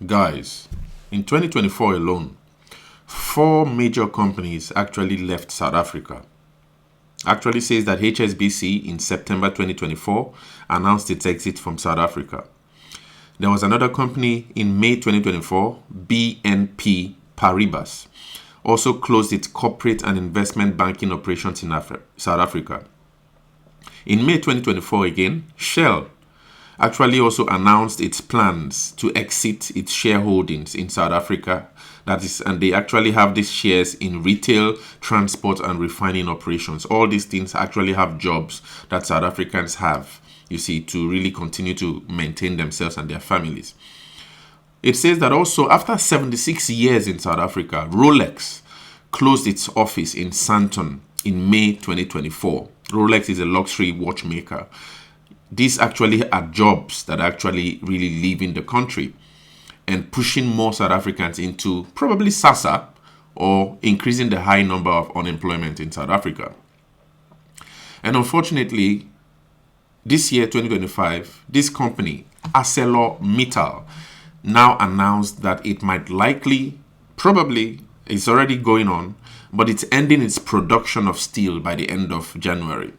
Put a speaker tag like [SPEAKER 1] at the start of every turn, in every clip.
[SPEAKER 1] Guys, in 2024 alone, 4 major companies actually left South Africa. Actually says that HSBC in September 2024 announced its exit from South Africa. There was another company in May 2024, BNP Paribas, also closed its corporate and investment banking operations in South Africa. In May 2024 again, Shell actually also announced its plans to exit its shareholdings in South Africa. That is, and they actually have these shares in retail, transport, and refining operations. All these things actually have jobs that South Africans have, you see, to really continue to maintain themselves and their families. It says that also after 76 years in South Africa, Rolex closed its office in Sandton in May 2024. Rolex is a luxury watchmaker. These actually are jobs that are actually really leaving the country and pushing more South Africans into probably SASA or increasing the high number of unemployment in South Africa. And unfortunately, this year, 2025, this company, ArcelorMittal, now announced that it might likely, probably, it's already going on, but it's ending its production of steel by the end of January.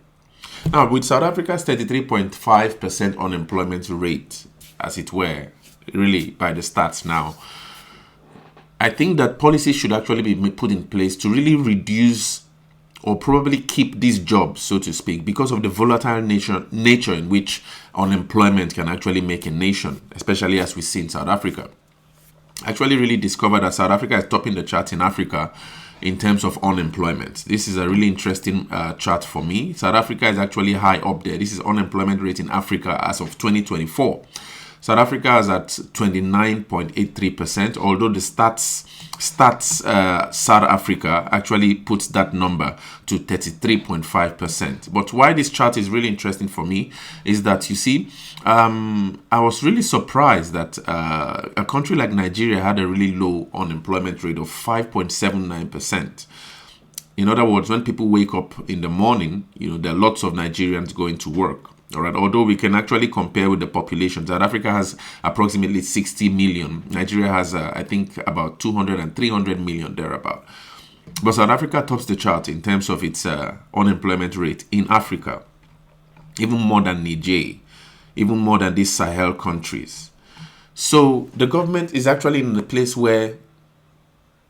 [SPEAKER 1] Now, with South Africa's 33.5% unemployment rate, as it were, really by the stats now, I think that policies should actually be put in place to really reduce or probably keep these jobs, so to speak, because of the volatile nature in which unemployment can actually make a nation, especially as we see in South Africa. I actually really discovered that South Africa is topping the chart in Africa in terms of unemployment. This is a really interesting chart for me. South Africa is actually high up there. This is unemployment rate in Africa as of 2024. South Africa is at 29.83%, although the stats South Africa actually puts that number to 33.5%. But why this chart is really interesting for me is that, you see, I was really surprised that a country like Nigeria had a really low unemployment rate of 5.79%. In other words, when people wake up in the morning, you know, there are lots of Nigerians going to work. All right. Although we can actually compare with the population, South Africa has approximately 60 million. Nigeria has, I think, about 200 and 300 million thereabout. But South Africa tops the chart in terms of its unemployment rate in Africa, even more than Niger, even more than these Sahel countries. So the government is actually in a place where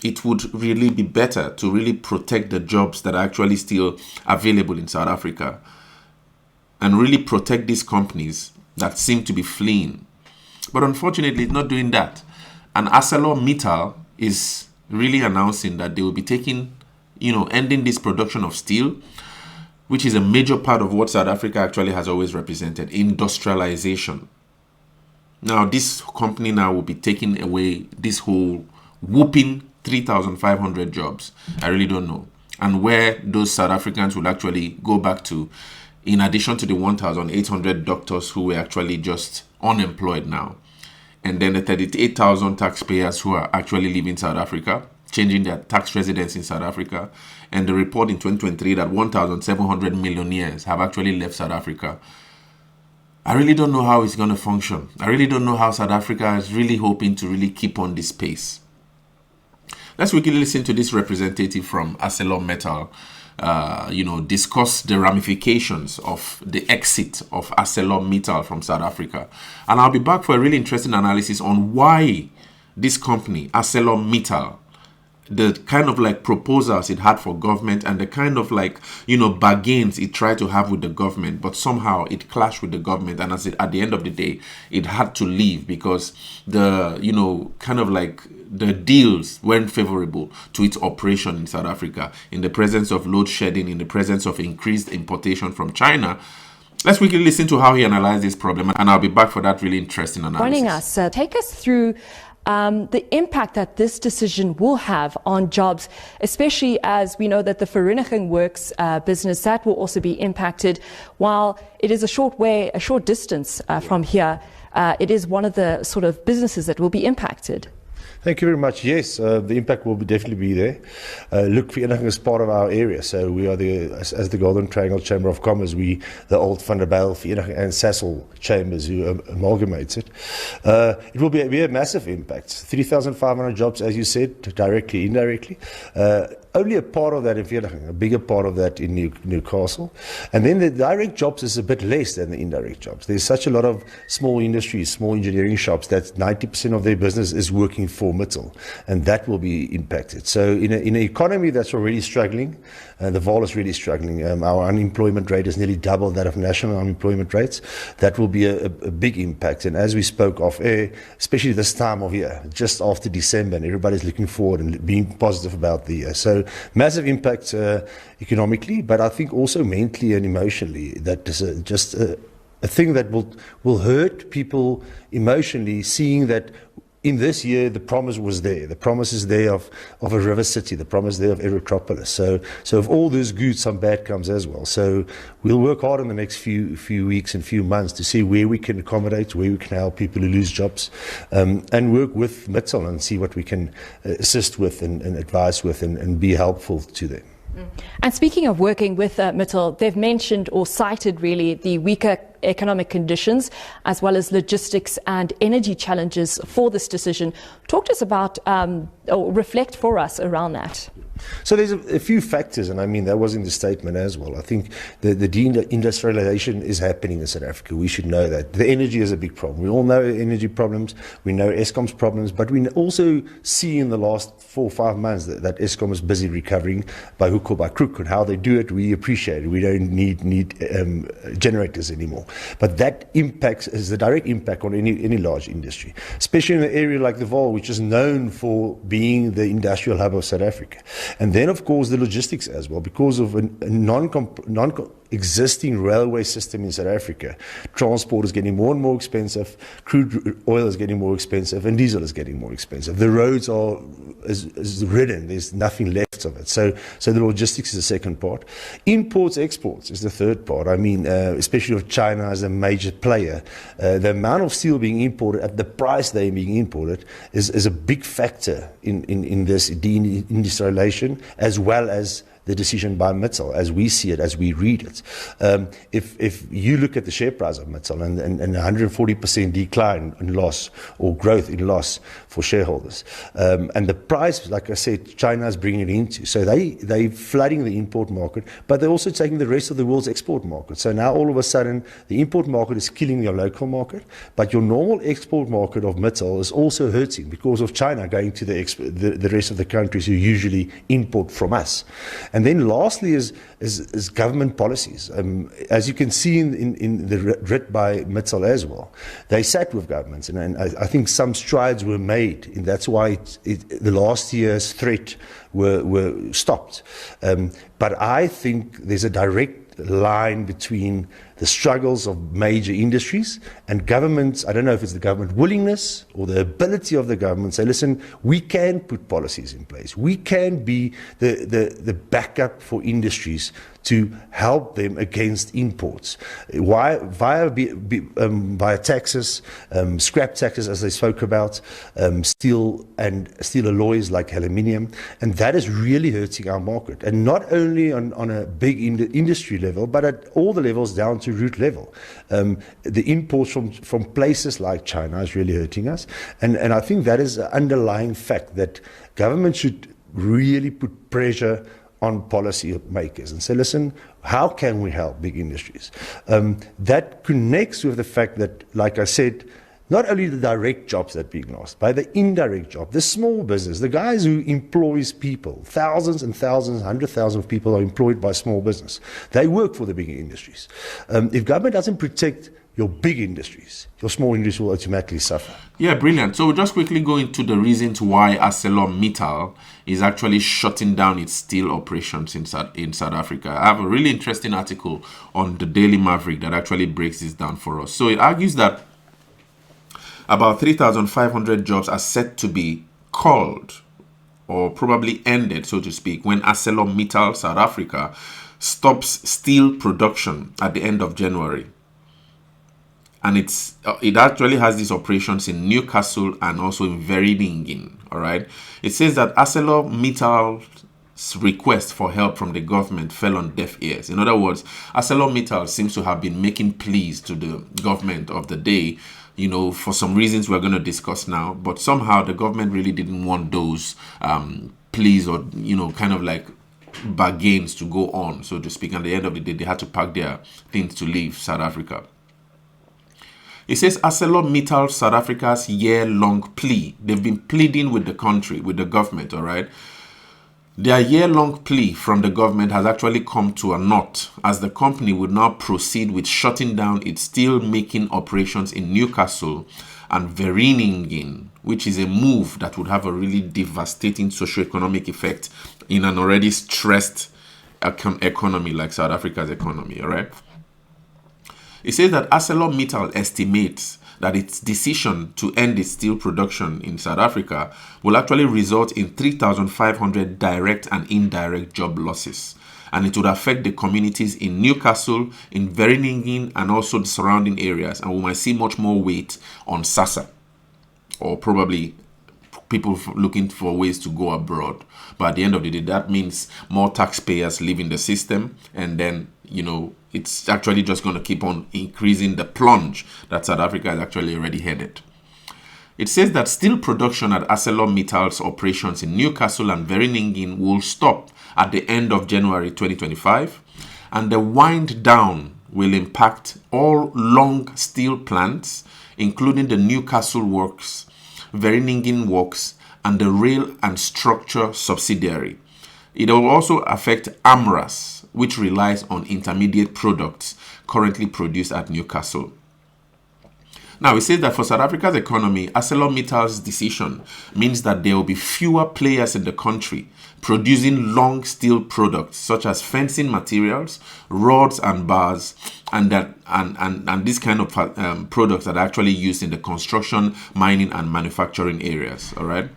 [SPEAKER 1] it would really be better to really protect the jobs that are actually still available in South Africa, and really protect these companies that seem to be fleeing. But unfortunately, it's not doing that. And ArcelorMittal is really announcing that they will be taking, ending this production of steel, which is a major part of what South Africa actually has always represented, industrialization. Now, this company now will be taking away this whole whooping 3,500 jobs. I really don't know. And where those South Africans will actually go back to, in addition to the 1,800 doctors who were actually just unemployed now. And then the 38,000 taxpayers who are actually leaving South Africa, changing their tax residence in South Africa. And the report in 2023 that 1,700 millionaires have actually left South Africa. I really don't know how it's going to function. I really don't know how South Africa is really hoping to really keep on this pace. Let's quickly listen to this representative from ArcelorMittal, discuss the ramifications of the exit of ArcelorMittal from South Africa. And I'll be back for a really interesting analysis on why this company, ArcelorMittal, the kind of like proposals it had for government and the kind of like, bargains it tried to have with the government, but somehow it clashed with the government. And at the end of the day, it had to leave because the deals weren't favorable to its operation in South Africa, in the presence of load shedding, in the presence of increased importation from China. Let's quickly listen to how he analyzed this problem, and I'll be back for that really interesting analysis.
[SPEAKER 2] Joining us, take us through the impact that this decision will have on jobs, especially as we know that the Vereeniging Works business, that will also be impacted. While it is a short distance from here, it is one of the sort of businesses that will be impacted.
[SPEAKER 3] Thank you very much. Yes, the impact will definitely be there. Look, Vereeniging is part of our area, so we are as the Golden Triangle Chamber of Commerce, we the old Van der Bijl, Vereeniging and Sasol chambers who amalgamates it. It will be a massive impact. 3,500 jobs, as you said, directly, indirectly. Only a part of that in Vereeniging, a bigger part of that in Newcastle. And then the direct jobs is a bit less than the indirect jobs. There's such a lot of small industries, small engineering shops that 90% of their business is working for MITTAL, and that will be impacted. So in an economy that's already struggling, the VAL is really struggling. Our unemployment rate is nearly double that of national unemployment rates. That will be a big impact. And as we spoke off air, especially this time of year, just after December, and everybody's looking forward and being positive about the year. So massive impact economically, but I think also mentally and emotionally. That is just a thing that will hurt people emotionally, seeing that in this year the promise was there. The promise is there of a river city, the promise there of Erythropolis. So if all this good, some bad comes as well. So we'll work hard in the next few weeks and few months to see where we can accommodate, where we can help people who lose jobs, and work with MITTAL and see what we can assist with and advise with and be helpful to them.
[SPEAKER 2] And speaking of working with MITTAL, they've mentioned or cited really the weaker economic conditions as well as logistics and energy challenges for this decision. Talk to us about or reflect for us around that.
[SPEAKER 3] So there's a few factors, and I mean that was in the statement as well. I think the deindustrialization is happening in South Africa. We should know that. The energy is a big problem. We all know energy problems. We know Eskom's problems, but we also see in the last 4 or 5 months that Eskom is busy recovering by hook or by crook, and how they do it, we appreciate it. We don't need generators anymore. But that impacts is the direct impact on any large industry, especially in an area like the VAL, which is known for being the industrial hub of South Africa. And then, of course, the logistics as well, because of a non-existing railway system in South Africa. Transport is getting more and more expensive, crude oil is getting more expensive, and diesel is getting more expensive. The roads are is ridden, there's nothing left of it. So the logistics is the second part. Imports, exports is the third part. I mean, especially with China as a major player, the amount of steel being imported at the price they're being imported is a big factor in this deindustrialization, as well as the decision by MITTAL, as we see it, as we read it. If you look at the share price of MITTAL and 140% decline in loss or growth in loss for shareholders, and the price, like I said, China is bringing it into. So they're flooding the import market, but they're also taking the rest of the world's export market. So now all of a sudden, the import market is killing your local market, but your normal export market of MITTAL is also hurting because of China going to the rest of the countries who usually import from us. And then lastly is government policies. As you can see in the writ by MITTAL as well, they sat with governments, and I think some strides were made, and that's why the last year's threat were stopped. But I think there's a direct line between the struggles of major industries and governments. I don't know if it's the government willingness or the ability of the government to say, listen, we can put policies in place. We can be the backup for industries to help them against imports. Why? Via taxes, scrap taxes, as they spoke about, steel alloys like aluminium, and that is really hurting our market. And not only on a big industry level, but at all the levels down to root level. The imports from places like China is really hurting us. And I think that is an underlying fact that government should really put pressure on policy makers and say, listen, how can we help big industries? That connects with the fact that, like I said, not only the direct jobs that are being lost, but the indirect job, the small business, the guys who employs people, thousands and thousands, 100,000 of people are employed by small business. They work for the big industries. If government doesn't protect your big industries, your small industries will automatically suffer.
[SPEAKER 1] Yeah, brilliant. So we'll just quickly go into the reasons why ArcelorMittal is actually shutting down its steel operations in South Africa. I have a really interesting article on the Daily Maverick that actually breaks this down for us. So it argues that about 3,500 jobs are set to be culled or probably ended, so to speak, when ArcelorMittal South Africa stops steel production at the end of January. and it actually has these operations in Newcastle and also in Vereeniging. All right. It says that ArcelorMittal's request for help from the government fell on deaf ears. In other words, ArcelorMittal seems to have been making pleas to the government of the day, you know, for some reasons we're going to discuss now. But somehow the government really didn't want those pleas or, you know, kind of like bargains to go on, so to speak. And at the end of the day, they had to pack their things to leave South Africa. It says ArcelorMittal South Africa's year-long plea. They've been pleading with the country, with the government, all right? Their year-long plea from the government has actually come to a knot, as the company would now proceed with shutting down its steel-making operations in Newcastle and Vereeniging, which is a move that would have a really devastating socio-economic effect in an already stressed economy like South Africa's economy, all right? It says that ArcelorMittal estimates that its decision to end its steel production in South Africa will actually result in 3,500 direct and indirect job losses. And it would affect the communities in Newcastle, in Vereeniging, and also the surrounding areas. And we might see much more weight on SASA, or probably people looking for ways to go abroad. But at the end of the day, that means more taxpayers leaving the system, and then, you know, it's actually just going to keep on increasing the plunge that South Africa is actually already headed. It says that steel production at ArcelorMittal's operations in Newcastle and Vereeniging will stop at the end of January 2025, and the wind down will impact all long steel plants, including the Newcastle Works, Vereeniging Works, and the rail and structure subsidiary. It will also affect AMRAS, which relies on intermediate products currently produced at Newcastle. Now, it says that for South Africa's economy, ArcelorMittal's decision means that there will be fewer players in the country producing long steel products such as fencing materials, rods and bars, and this kind of products that are actually used in the construction, mining, and manufacturing areas. All right.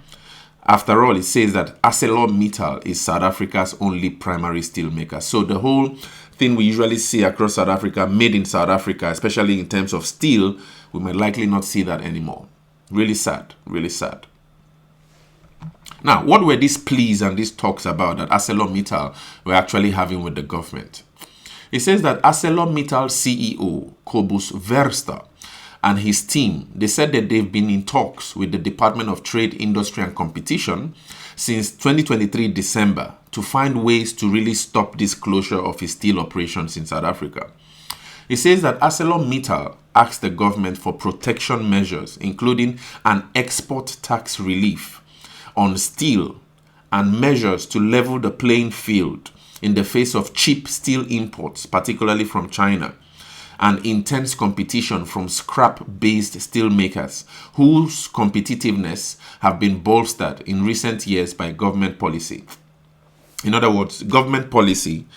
[SPEAKER 1] After all, it says that ArcelorMittal is South Africa's only primary steel maker. So the whole thing we usually see across South Africa, made in South Africa, especially in terms of steel, we might likely not see that anymore. Really sad, really sad. Now, what were these pleas and these talks about that ArcelorMittal were actually having with the government? It says that ArcelorMittal CEO, Kobus Verster, and his team, they said that they've been in talks with the Department of Trade, Industry and Competition since 2023 December to find ways to really stop this closure of his steel operations in South Africa. It says that ArcelorMittal asked the government for protection measures, including an export tax relief on steel and measures to level the playing field in the face of cheap steel imports, particularly from China, and intense competition from scrap-based steel makers whose competitiveness have been bolstered in recent years by government policy. In other words, government policy,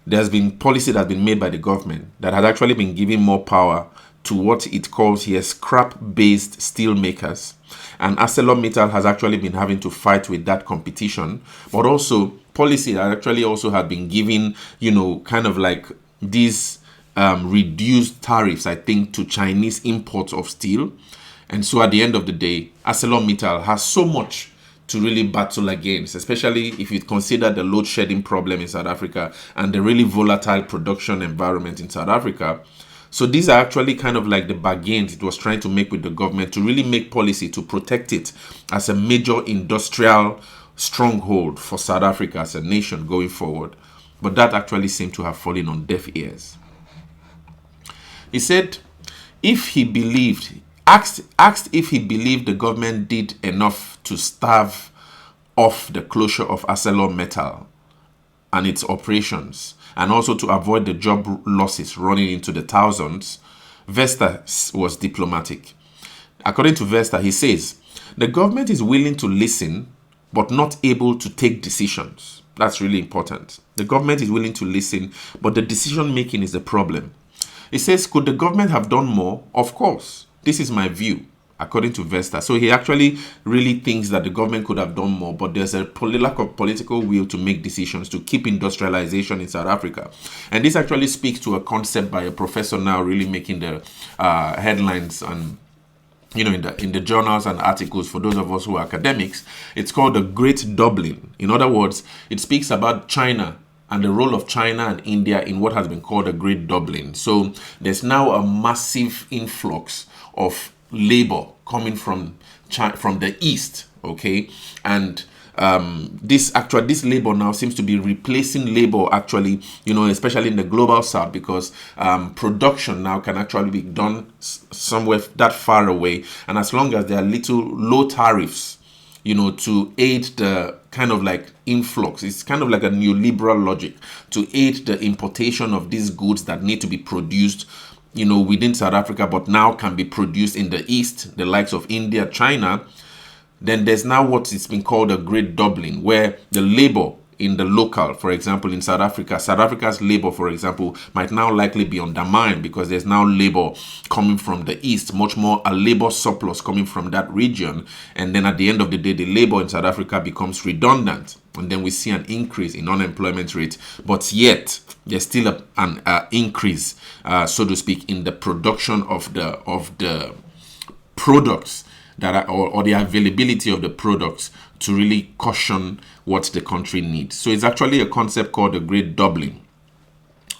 [SPEAKER 1] there's been policy that's been made by the government that has actually been giving more power to what it calls here scrap-based steel makers. And ArcelorMittal has actually been having to fight with that competition, but also policy that actually also have been giving, you know, kind of like these reduced tariffs, I think, to Chinese imports of steel. And so at the end of the day, ArcelorMittal has so much to really battle against, especially if you consider the load shedding problem in South Africa and the really volatile production environment in South Africa. So these are actually kind of like the bargains it was trying to make with the government to really make policy to protect it as a major industrial stronghold for South Africa as a nation going forward. But that actually seemed to have fallen on deaf ears. He said if he believed, asked if he believed the government did enough to stave off the closure of ArcelorMittal and its operations, and also to avoid the job losses running into the thousands, Verster was diplomatic. According to Verster, he says, the government is willing to listen, but not able to take decisions. That's really important. The government is willing to listen, but the decision making is the problem. He says, could the government have done more? Of course. This is my view. according to Verster. So he actually really thinks that the government could have done more, but there's a lack of political will to make decisions to keep industrialization in South Africa. And this actually speaks to a concept by a professor now really making the headlines and in the journals and articles for those of us who are academics. It's called the Great Dublin. In other words, it speaks about China and the role of China and India in what has been called the Great Dublin. So there's now a massive influx of labor coming from the east, okay, and this labor now seems to be replacing labor actually, especially in the global south, because production now can actually be done somewhere that far away, and as long as there are low tariffs, to aid the kind of like influx. It's kind of like a neoliberal logic to aid the importation of these goods that need to be produced within South Africa, but now can be produced in the east, the likes of India, China. Then there's now what it's been called a Great Dublin, where the labor in the local, for example, in South Africa's labor, for example, might now likely be undermined because there's now labor coming from the east, much more a labor surplus coming from that region. And then at the end of the day, the labor in South Africa becomes redundant. And then we see an increase in unemployment rate, but yet there's still an increase, so to speak, in the production of the products that are, or the availability of the products to really cushion what the country needs. So it's actually a concept called the Great Dublin.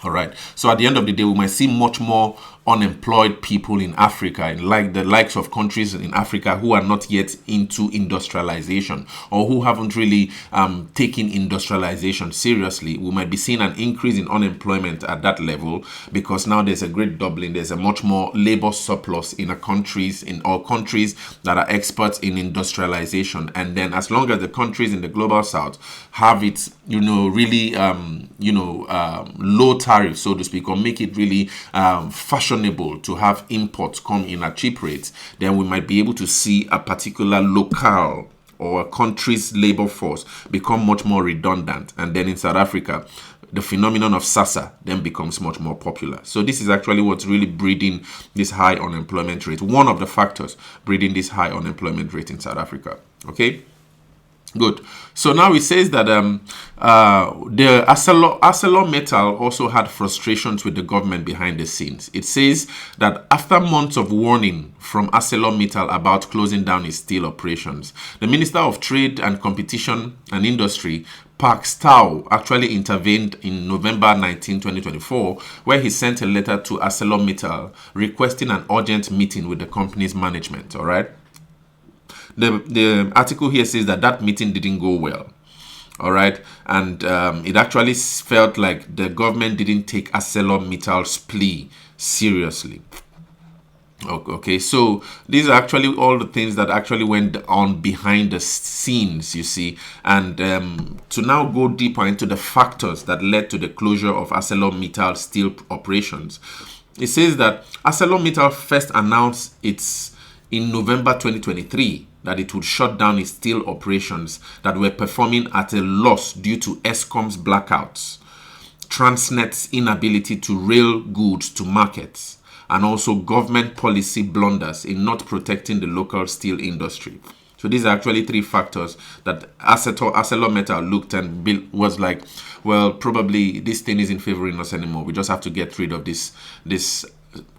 [SPEAKER 1] All right. So at the end of the day, we might see much more unemployed people in Africa, and like the likes of countries in Africa who are not yet into industrialization or who haven't really taken industrialization seriously. We might be seeing an increase in unemployment at that level because now there's a Great Dublin. There's a much more labor surplus in countries that are experts in industrialization. And then as long as the countries in the global south have it, really, low tariffs, so to speak, or make it really fashionable to have imports come in at cheap rates, then we might be able to see a particular locale or a country's labor force become much more redundant. And then in South Africa, the phenomenon of SASA then becomes much more popular. So this is actually what's really breeding this high unemployment rate. One of the factors breeding this high unemployment rate in South Africa. Okay. Good. So now it says that the ArcelorMittal also had frustrations with the government behind the scenes. It says that after months of warning from ArcelorMittal about closing down its steel operations, the Minister of Trade and Competition and Industry, Park Stow, actually intervened in November 19, 2024, where he sent a letter to ArcelorMittal requesting an urgent meeting with the company's management. All right. The article here says that meeting didn't go well. All right. And it actually felt like the government didn't take ArcelorMittal's plea seriously. Okay, so these are actually all the things that actually went on behind the scenes, you see. And to now go deeper into the factors that led to the closure of ArcelorMittal steel operations, it says that ArcelorMittal first announced in November 2023 that it would shut down its steel operations that were performing at a loss due to Eskom's blackouts, Transnet's inability to rail goods to markets, and also government policy blunders in not protecting the local steel industry. So these are actually three factors that ArcelorMittal looked and was like, well, probably this thing isn't favoring us anymore. We just have to get rid of this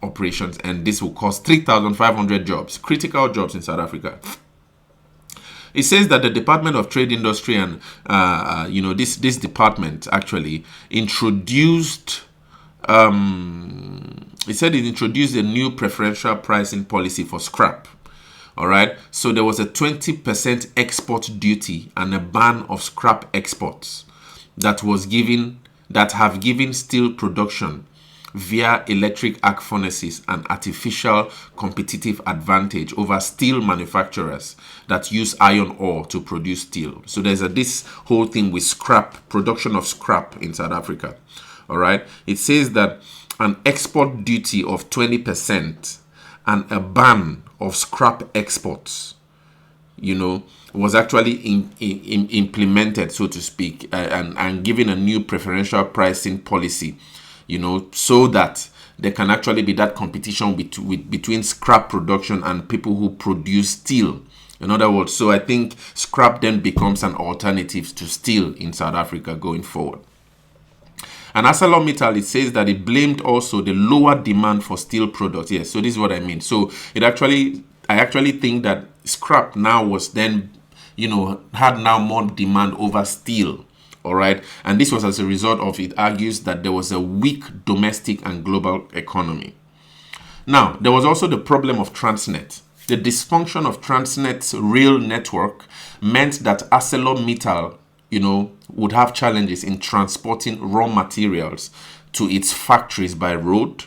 [SPEAKER 1] operations, and this will cost 3,500 jobs, critical jobs in South Africa. It says that the Department of Trade, Industry, and this department actually introduced. It introduced a new preferential pricing policy for scrap. All right, so there was a 20% export duty and a ban of scrap exports that have given steel production via electric arc furnaces an artificial competitive advantage over steel manufacturers that use iron ore to produce steel. So there's this whole thing with production of scrap in South Africa. All right, it says that an export duty of 20% and a ban of scrap exports, was actually implemented, so to speak, and given a new preferential pricing policy, so that there can actually be that competition between scrap production and people who produce steel. In other words, so I think scrap then becomes an alternative to steel in South Africa going forward. And ArcelorMittal, it says that it blamed also the lower demand for steel products. Yes, so this is what I mean. So I actually think that scrap now was then, had now more demand over steel. All right. And this was as a result of, it argues that there was a weak domestic and global economy. Now, there was also the problem of Transnet. The dysfunction of Transnet's rail network meant that ArcelorMittal, would have challenges in transporting raw materials to its factories by road,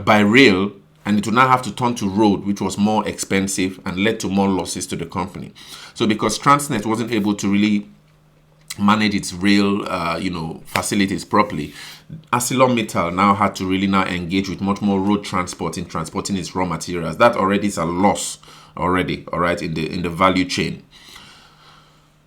[SPEAKER 1] by rail, and it would now have to turn to road, which was more expensive and led to more losses to the company. So because Transnet wasn't able to really manage its rail, facilities properly, ArcelorMittal now had to really now engage with much more road transport in transporting its raw materials. That already is a loss already, all right, in the value chain.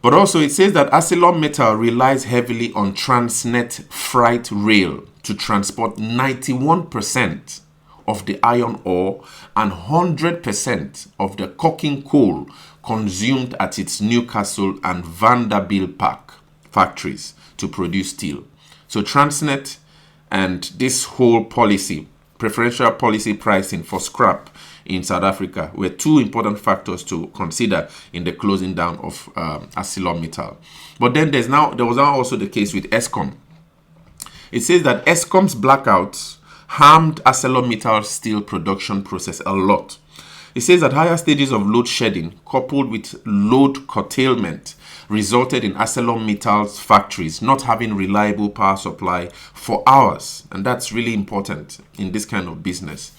[SPEAKER 1] But also it says that ArcelorMittal relies heavily on Transnet freight rail to transport 91% of the iron ore and 100% of the coking coal consumed at its Newcastle and Vanderbilt Park factories to produce steel. So Transnet and this whole policy, preferential policy pricing for scrap in South Africa, were two important factors to consider in the closing down of ArcelorMittal. But then there was now also the case with Eskom. It says that Eskom's blackouts harmed ArcelorMittal's steel production process a lot. It says that higher stages of load shedding coupled with load curtailment resulted in ArcelorMittal's factories not having reliable power supply for hours. And that's really important in this kind of business.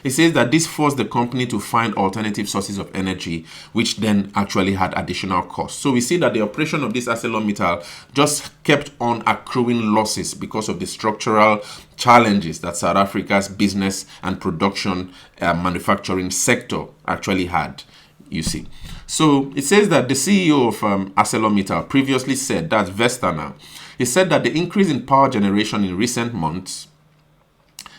[SPEAKER 1] It says that this forced the company to find alternative sources of energy, which then actually had additional costs. So we see that the operation of this ArcelorMittal just kept on accruing losses because of the structural challenges that South Africa's business and production manufacturing sector actually had, you see. So it says that the CEO of ArcelorMittal previously said, that's Verster now, he said that the increase in power generation in recent months,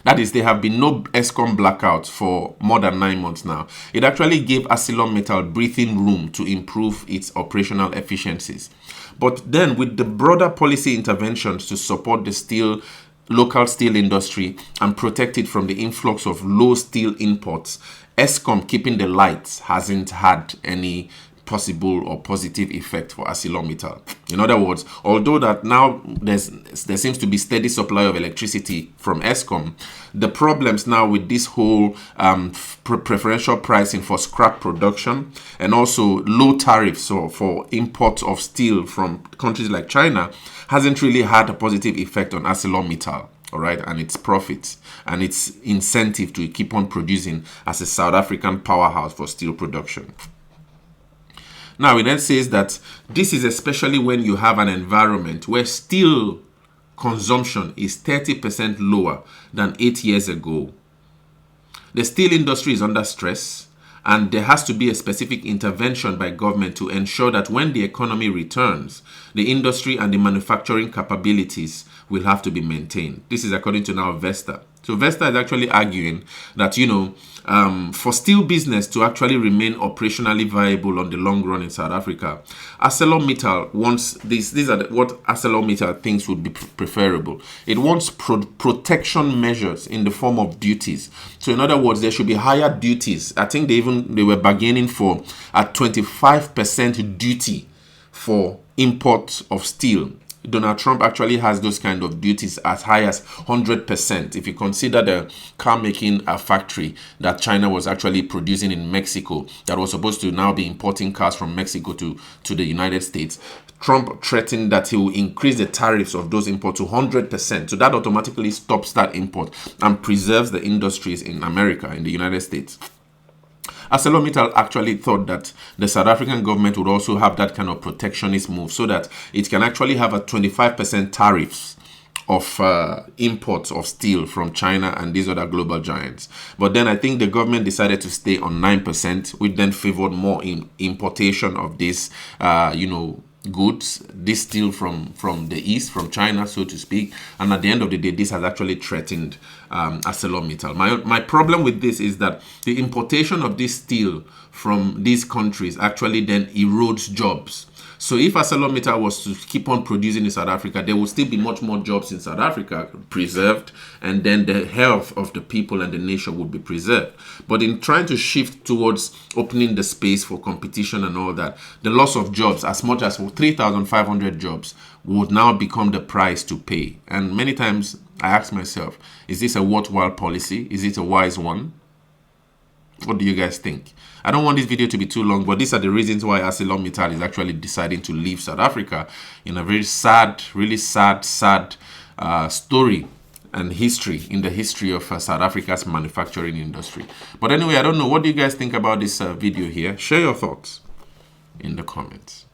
[SPEAKER 1] that is, there have been no Eskom blackouts for more than 9 months now. It actually gave ArcelorMittal breathing room to improve its operational efficiencies. But then with the broader policy interventions to support the local steel industry and protect it from the influx of low steel imports, Eskom keeping the lights hasn't had any possible or positive effect for ArcelorMittal. In other words, although that now there seems to be steady supply of electricity from Eskom, the problems now with this whole preferential pricing for scrap production and also low tariffs for imports of steel from countries like China hasn't really had a positive effect on ArcelorMittal. All right, and its profits and its incentive to keep on producing as a South African powerhouse for steel production. Now, it then says that this is especially when you have an environment where steel consumption is 30% lower than 8 years ago. The steel industry is under stress, and there has to be a specific intervention by government to ensure that when the economy returns, the industry and the manufacturing capabilities will have to be maintained. This is according to now Verster. So Verster is actually arguing that, for steel business to actually remain operationally viable on the long run in South Africa, ArcelorMittal wants these are what ArcelorMittal thinks would be preferable. It wants protection measures in the form of duties. So in other words, there should be higher duties. I think they were bargaining for a 25% duty for imports of steel. Donald Trump actually has those kind of duties as high as 100%. If you consider the car making factory that China was actually producing in Mexico, that was supposed to now be importing cars from Mexico to the United States, Trump threatened that he will increase the tariffs of those imports to 100%. So that automatically stops that import and preserves the industries in America, in the United States. ArcelorMittal actually thought that the South African government would also have that kind of protectionist move so that it can actually have a 25% tariffs of imports of steel from China and these other global giants. But then I think the government decided to stay on 9%, which then favored more importation of this, goods, this steel from the east, from China, so to speak. And at the end of the day, this has actually threatened ArcelorMittal. My problem with this is that the importation of this steel from these countries actually then erodes jobs. So if ArcelorMittal was to keep on producing in South Africa, there will still be much more jobs in South Africa preserved, and then the health of the people and the nation would be preserved. But in trying to shift towards opening the space for competition and all that, the loss of jobs, as much as 3,500 jobs, would now become the price to pay. And many times I ask myself, is this a worthwhile policy? Is it a wise one? What do you guys think? I don't want this video to be too long, but these are the reasons why ArcelorMittal is actually deciding to leave South Africa in a very sad, really sad story and history in the history of South Africa's manufacturing industry. But anyway, I don't know. What do you guys think about this video here? Share your thoughts in the comments.